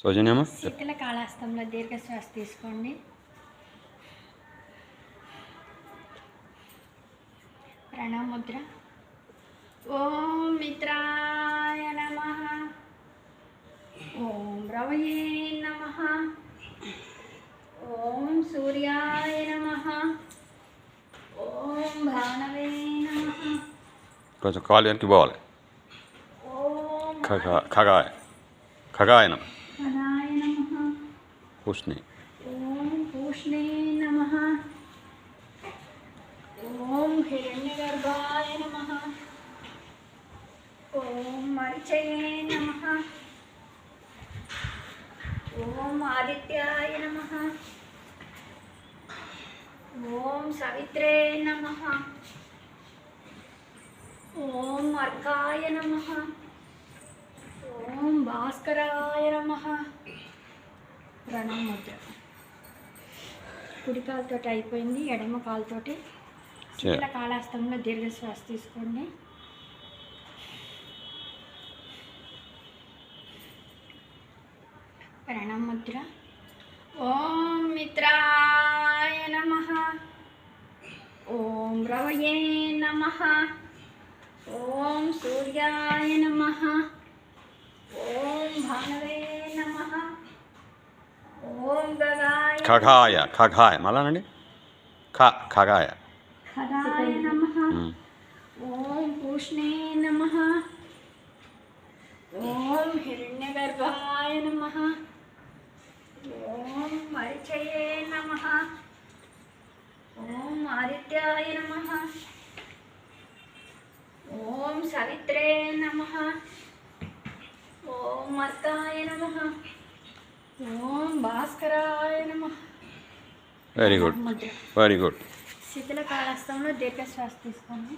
సౌజన్యమ్మ శీతల కాళహస్తంలో దీర్ఘశ్వాస తీసుకోండి. ప్రణవముద్ర. ఓం మిత్రాయ నమః. ఓం రవయే నమః. ఓం సూర్యాయ నమః. ఓం భానవే నమః. కొంచెం కాలు వెనక్కి పోవాలి. ఓం ఖగాయ నమః. ఖగాయ నమః. పూష్ణి. ఓం పూష్ణే నమః. ఓం హిరణ్యగర్భాయ నమః. ఓం మరిచయే నమః. ఓం ఆదిత్యాయ నమః. ఓం సవిత్రే నమః. ఓం అర్కాయ నమః. ఓం భాస్కరాయ నమః. ప్రణవముద్ర. కుడి కాలుతోటి అయిపోయింది, ఎడమ కాలుతోటి శీతల కాళహస్తంలో దీర్ఘశ్వాస తీసుకోండి. ప్రణవముద్ర. ఓం మిత్రాయ నమః. ఓం రవయే నమః. ఓం సూర్యాయ నమః. ఓం భానవే నమః. ఓం ఖగాయ మళ్ళానండి. ఖగాయ ఖగాయ నమః. ఓం పూష్ణే నమః. ఓం హిరణ్యగర్భాయ నమః. ఓం మరిచయే నమః. ఓం ఆదిత్యాయ నమః. ఓం సవిత్రే నమః. ఓం అర్కాయ నమః. ఓం భాస్కరాయ నమః. Very good. ముద్ర. Very good. శీతల కాళహస్తంలో దీర్ఘశ్వాస తీసుకోండి.